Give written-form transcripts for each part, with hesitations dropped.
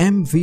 MV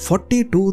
42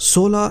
16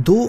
2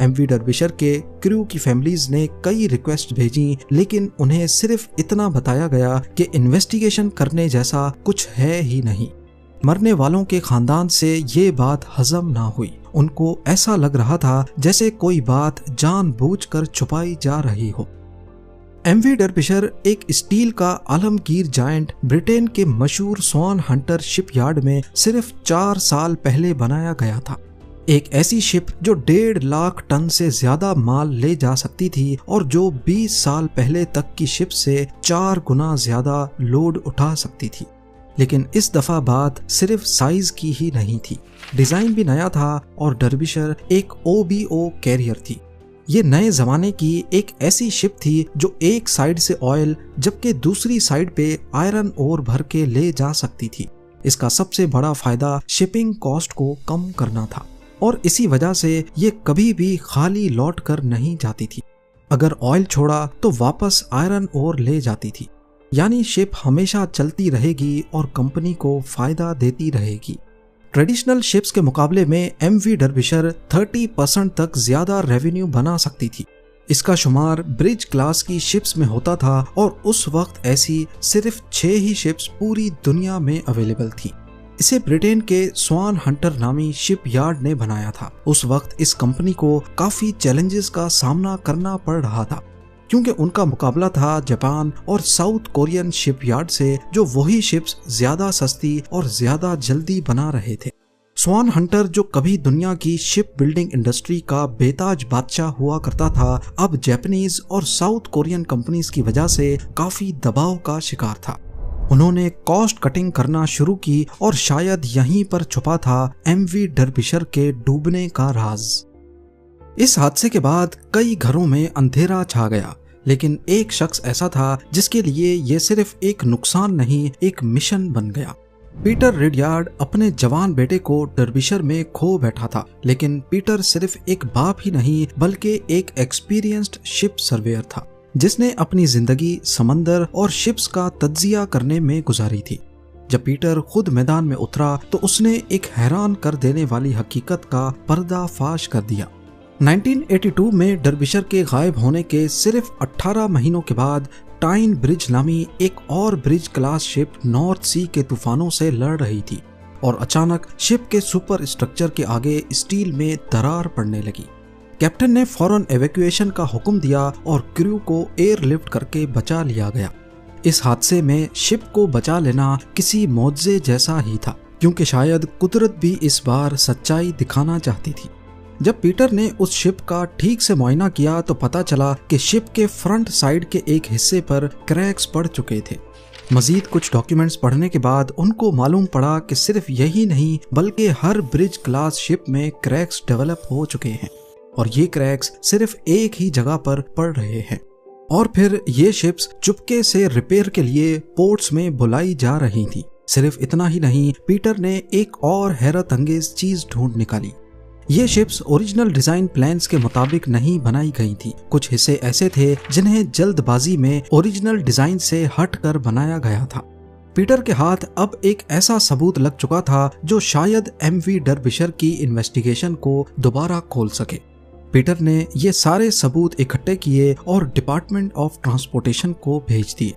M وی ڈربشر کے کریو کی families نے کئی ریکویسٹ بھیجی، لیکن انہیں صرف اتنا بتایا گیا کہ انویسٹیگیشن کرنے جیسا کچھ ہے ہی نہیں۔ مرنے والوں کے خاندان سے یہ بات ہضم نہ ہوئی۔ ان کو ایسا لگ رہا تھا جیسے کوئی بات جان بوجھ کر چھپائی جا رہی ہو۔ ایم وی ڈربشر ایک اسٹیل کا عالمگیر جائنٹ برٹین کے مشہور سوان ہنٹر شپ یارڈ میں صرف 4 سال پہلے بنایا گیا تھا۔ ایک ایسی شپ جو 1.5 لاکھ ٹن سے زیادہ مال لے جا سکتی تھی اور جو 20 سال پہلے تک کی شپ سے 4 گنا زیادہ لوڈ اٹھا سکتی تھی۔ لیکن اس دفعہ بات صرف سائز کی ہی نہیں تھی، ڈیزائن بھی نیا تھا اور ڈربشر ایک OBO کیریئر تھی۔ یہ نئے زمانے کی ایک ایسی شپ تھی جو ایک سائیڈ سے آئل جبکہ دوسری سائیڈ پہ آئرن اور بھر کے لے جا سکتی تھی۔ اس کا سب سے بڑا فائدہ شپنگ کاسٹ کو کم کرنا تھا اور اسی وجہ سے یہ کبھی بھی خالی لوٹ کر نہیں جاتی تھی۔ اگر آئل چھوڑا تو واپس آئرن اور لے جاتی تھی، یعنی شپ ہمیشہ چلتی رہے گی اور کمپنی کو فائدہ دیتی رہے گی۔ ٹریڈیشنل شپس کے مقابلے میں ایم وی ڈربشر 30% تک زیادہ ریونیو بنا سکتی تھی۔ اس کا شمار برج کلاس کی شپس میں ہوتا تھا اور اس وقت ایسی صرف 6 ہی شپس پوری دنیا میں اویلیبل تھی۔ اسے برٹین کے سوان ہنٹر نامی شپ یارڈ نے بنایا تھا۔ اس وقت اس کمپنی کو کافی چیلنجز کا سامنا کرنا پڑ رہا تھا، کیونکہ ان کا مقابلہ تھا جاپان اور ساؤتھ کورین شپ یارڈ سے جو وہی شپس زیادہ سستی اور زیادہ جلدی بنا رہے تھے۔ سوان ہنٹر جو کبھی دنیا کی شپ بلڈنگ انڈسٹری کا بے تاج بادشاہ ہوا کرتا تھا، اب جاپانیز اور ساؤتھ کورین کمپنیز کی وجہ سے کافی دباؤ کا شکار تھا۔ انہوں نے کاسٹ کٹنگ کرنا شروع کی اور شاید یہیں پر چھپا تھا ایم وی ڈربشر کے ڈوبنے کا راز۔ اس حادثے کے بعد کئی گھروں میں اندھیرا چھا گیا، لیکن ایک شخص ایسا تھا جس کے لیے یہ صرف ایک نقصان نہیں، ایک مشن بن گیا۔ پیٹر ریڈیارڈ اپنے جوان بیٹے کو ڈربشر میں کھو بیٹھا تھا، لیکن پیٹر صرف ایک باپ ہی نہیں بلکہ ایک ایکسپیرینسڈ شپ سرویئر تھا جس نے اپنی زندگی سمندر اور شپس کا تجزیہ کرنے میں گزاری تھی۔ جب پیٹر خود میدان میں اترا تو اس نے ایک حیران کر دینے والی حقیقت کا پردہ فاش کر دیا۔ 1982 میں ڈربشر کے غائب ہونے کے صرف 18 مہینوں کے بعد ٹائن برج نامی ایک اور برج کلاس شپ نارتھ سی کے طوفانوں سے لڑ رہی تھی اور اچانک شپ کے سپر اسٹرکچر کے آگے اسٹیل میں درار پڑنے لگی۔ کیپٹن نے فوراً ایویکویشن کا حکم دیا اور کریو کو ایئر لفٹ کر کے بچا لیا گیا۔ اس حادثے میں شپ کو بچا لینا کسی معجزے جیسا ہی تھا، کیونکہ شاید قدرت بھی اس بار سچائی دکھانا چاہتی تھی۔ جب پیٹر نے اس شپ کا ٹھیک سے معائنہ کیا تو پتا چلا کہ شپ کے فرنٹ سائیڈ کے ایک حصے پر کریکس پڑ چکے تھے۔ مزید کچھ ڈاکیومنٹس پڑھنے کے بعد ان کو معلوم پڑا کہ صرف یہی نہیں بلکہ ہر برج کلاس شپ میں کریکس ڈیولپ ہو چکے ہیں اور یہ کریکس صرف ایک ہی جگہ پر پڑ رہے ہیں، اور پھر یہ شپس چپکے سے ریپیئر کے لیے پورٹس میں بلائی جا رہی تھی۔ صرف اتنا ہی نہیں، پیٹر نے ایک اور حیرت انگیز چیز ڈھونڈ نکالی۔ یہ شپس اوریجنل ڈیزائن پلانز کے مطابق نہیں بنائی گئی تھی۔ کچھ حصے ایسے تھے جنہیں جلد بازی میں اوریجنل ڈیزائن سے ہٹ کر بنایا گیا تھا۔ پیٹر کے ہاتھ اب ایک ایسا ثبوت لگ چکا تھا جو شاید ایم وی ڈربشر کی انویسٹیگیشن کو دوبارہ کھول سکے۔ پیٹر نے یہ سارے ثبوت اکٹھے کیے اور ڈپارٹمنٹ آف ٹرانسپورٹیشن کو بھیج دیے،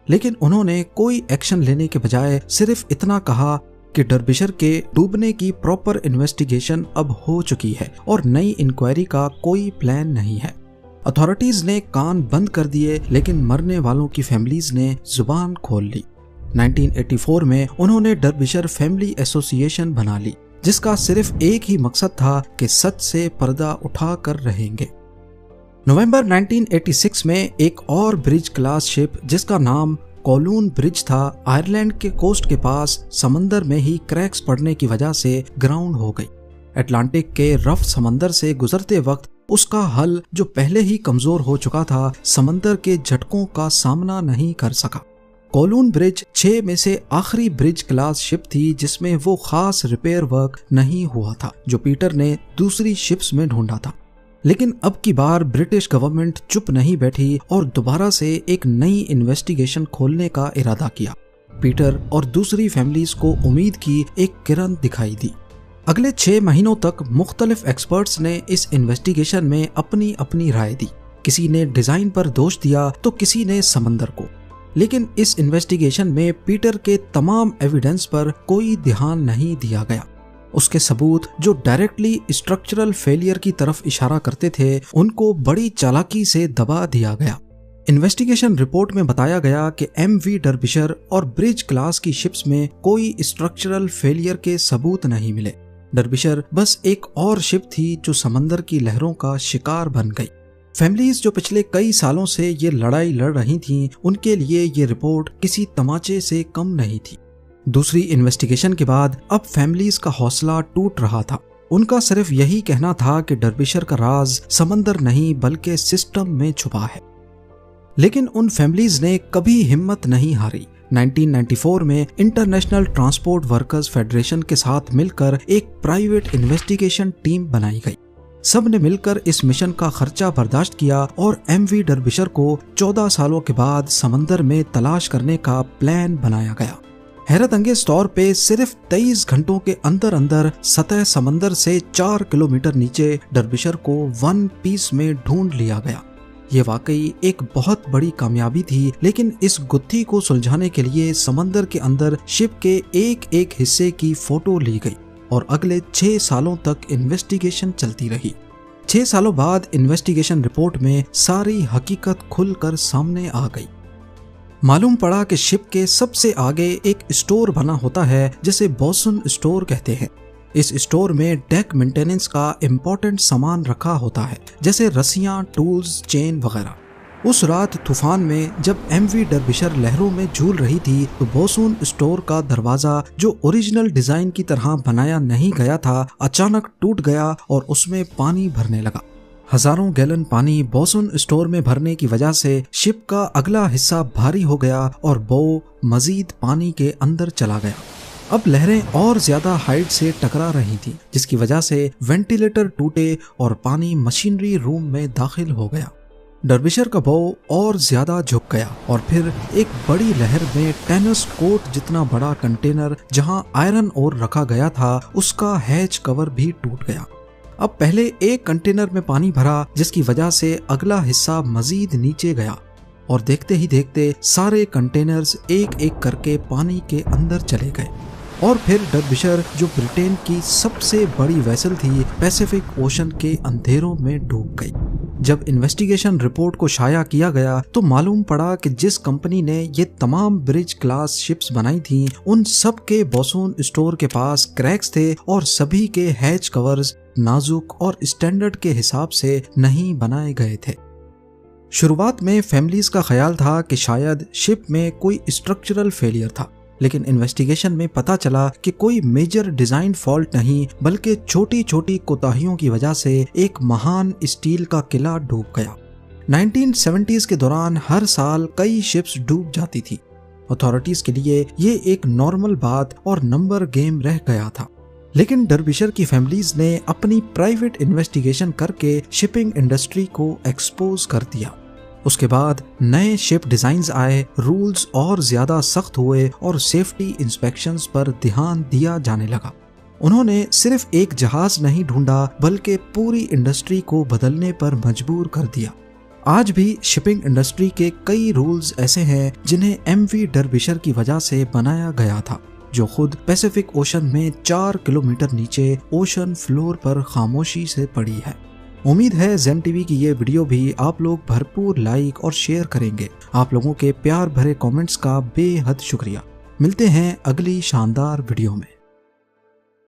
لیکن انہوں نے کوئی ایکشن لینے کے بجائے صرف اتنا کہا کہ ڈربشر کے ڈوبنے کی پراپر انویسٹیگیشن اب ہو چکی ہے اور نئی انکوائری کا کوئی پلان نہیں ہے۔ اتھارٹیز نے کان بند کر دیے، لیکن مرنے والوں کی فیملیز نے زبان کھول لی۔ 1984 میں انہوں نے ڈربشر فیملی ایسوسی ایشن بنا لی، جس کا صرف ایک ہی مقصد تھا کہ سچ سے پردہ اٹھا کر رہیں گے۔ نومبر 1986 میں ایک اور برج کلاس شپ جس کا نام کولون برج تھا، آئرلینڈ کے کوسٹ کے پاس سمندر میں ہی کریکس پڑنے کی وجہ سے گراؤنڈ ہو گئی۔ اٹلانٹک کے رف سمندر سے گزرتے وقت اس کا حل جو پہلے ہی کمزور ہو چکا تھا، سمندر کے جھٹکوں کا سامنا نہیں کر سکا۔ کولون برج 6 میں سے آخری برج کلاس شپ تھی جس میں وہ خاص ریپیئر ورک نہیں ہوا تھا جو پیٹر نے دوسری شپس میں ڈھونڈا تھا۔ لیکن اب کی بار برٹش گورنمنٹ چپ نہیں بیٹھی اور دوبارہ سے ایک نئی انویسٹیگیشن کھولنے کا ارادہ کیا۔ پیٹر اور دوسری فیملیز کو امید کی ایک کرن دکھائی دی۔ اگلے 6 مہینوں تک مختلف ایکسپرٹس نے اس انویسٹیگیشن میں اپنی اپنی رائے دی. کسی نے ڈیزائن پر دوش دیا تو کسی نے سمندر کو. لیکن اس انویسٹیگیشن میں پیٹر کے تمام ایویڈنس پر کوئی دھیان نہیں دیا گیا. اس کے ثبوت جو ڈائریکٹلی اسٹرکچرل فیلئر کی طرف اشارہ کرتے تھے ان کو بڑی چالاکی سے دبا دیا گیا. انویسٹیگیشن رپورٹ میں بتایا گیا کہ ایم وی ڈربشر اور برج کلاس کی شپس میں کوئی اسٹرکچرل فیلئر کے ثبوت نہیں ملے. ڈربشر بس ایک اور شپ تھی جو سمندر کی لہروں کا شکار بن گئی. فیملیز جو پچھلے کئی سالوں سے یہ لڑائی لڑ رہی تھیں ان کے لیے یہ رپورٹ کسی تماچے سے کم نہیں تھی. دوسری انویسٹیگیشن کے بعد اب فیملیز کا حوصلہ ٹوٹ رہا تھا. ان کا صرف یہی کہنا تھا کہ ڈربشر کا راز سمندر نہیں بلکہ سسٹم میں چھپا ہے. لیکن ان فیملیز نے کبھی ہمت نہیں ہاری. 1994 میں انٹرنیشنل ٹرانسپورٹ ورکرز فیڈریشن کے ساتھ مل کر ایک پرائیویٹ انویسٹیگیشن ٹیم بنائی گئی. سب نے مل کر اس مشن کا خرچہ برداشت کیا اور ایم وی ڈربشر کو 14 سالوں کے بعد سمندر میں تلاش کرنے کا پلان بنایا گیا. حیرت انگیز طور پہ صرف 23 گھنٹوں کے اندر اندر سطح سمندر سے 4 کلومیٹر نیچے ڈربشر کو 1 پیس میں ڈھونڈ لیا گیا. یہ واقعی ایک بہت بڑی کامیابی تھی. لیکن اس گتھی کو سلجھانے کے لیے سمندر کے اندر شپ کے ایک ایک حصے کی فوٹو لی گئی اور اگلے 6 سالوں تک انویسٹیگیشن چلتی رہی. 6 سالوں بعد انویسٹیگیشن رپورٹ میں ساری حقیقت کھل کر سامنے آ گئی. معلوم پڑا کہ شپ کے سب سے آگے ایک اسٹور بنا ہوتا ہے جسے بوسن اسٹور کہتے ہیں. اس اسٹور میں ڈیک مینٹیننس کا امپورٹنٹ سامان رکھا ہوتا ہے جیسے رسیاں، ٹولز، چین وغیرہ. اس رات طوفان میں جب ایم وی ڈربشر لہروں میں جھول رہی تھی تو بوسون اسٹور کا دروازہ جو اوریجنل ڈیزائن کی طرح بنایا نہیں گیا تھا اچانک ٹوٹ گیا اور اس میں پانی بھرنے لگا. ہزاروں گیلن پانی بوسون اسٹور میں بھرنے کی وجہ سے شپ کا اگلا حصہ بھاری ہو گیا اور بو مزید پانی کے اندر چلا گیا. اب لہریں اور زیادہ ہائٹ سے ٹکرا رہی تھی جس کی وجہ سے وینٹیلیٹر ٹوٹے اور پانی مشینری روم میں داخل ہو گیا. ڈربشر کا بو اور زیادہ جھک گیا اور پھر ایک بڑی لہر میں ٹینس کورٹ جتنا بڑا کنٹینر جہاں آئرن اور رکھا گیا تھا اس کا ہیچ کور بھی ٹوٹ گیا. اب پہلے ایک کنٹینر میں پانی بھرا جس کی وجہ سے اگلا حصہ مزید نیچے گیا اور دیکھتے ہی دیکھتے سارے کنٹینرز ایک ایک کر کے پانی کے اندر چلے گئے اور پھر ڈربشر جو برٹین کی سب سے بڑی ویسل تھی پیسیفک اوشن کے اندھیروں میں ڈوب گئی. جب انویسٹیگیشن رپورٹ کو شائع کیا گیا تو معلوم پڑا کہ جس کمپنی نے یہ تمام برج کلاس شپس بنائی تھیں ان سب کے بوسون اسٹور کے پاس کریکس تھے اور سبھی کے ہیچ کورز نازک اور اسٹینڈرڈ کے حساب سے نہیں بنائے گئے تھے. شروعات میں فیملیز کا خیال تھا کہ شاید شپ میں کوئی اسٹرکچرل فیلئر تھا لیکن انویسٹیگیشن میں پتا چلا کہ کوئی میجر ڈیزائن فالٹ نہیں بلکہ چھوٹی چھوٹی کوتاہیوں کی وجہ سے ایک مہان اسٹیل کا قلعہ ڈوب گیا. 1970s کے دوران ہر سال کئی شپس ڈوب جاتی تھی. اتھارٹیز کے لیے یہ ایک نارمل بات اور نمبر گیم رہ گیا تھا. لیکن ڈربشر کی فیملیز نے اپنی پرائیویٹ انویسٹیگیشن کر کے شپنگ انڈسٹری کو ایکسپوز کر دیا. اس کے بعد نئے شپ ڈیزائنز آئے، رولز اور زیادہ سخت ہوئے اور سیفٹی انسپیکشنز پر دھیان دیا جانے لگا. انہوں نے صرف ایک جہاز نہیں ڈھونڈا بلکہ پوری انڈسٹری کو بدلنے پر مجبور کر دیا. آج بھی شپنگ انڈسٹری کے کئی رولز ایسے ہیں جنہیں ایم وی ڈربشر کی وجہ سے بنایا گیا تھا جو خود پیسیفک اوشن میں 4 کلومیٹر نیچے اوشن فلور پر خاموشی سے پڑی ہے. امید ہے زین ٹی وی کی یہ ویڈیو بھی آپ لوگ بھرپور لائک اور شیئر کریں گے. آپ لوگوں کے پیار بھرے کامنٹس کا بے حد شکریہ. ملتے ہیں اگلی شاندار ویڈیو میں.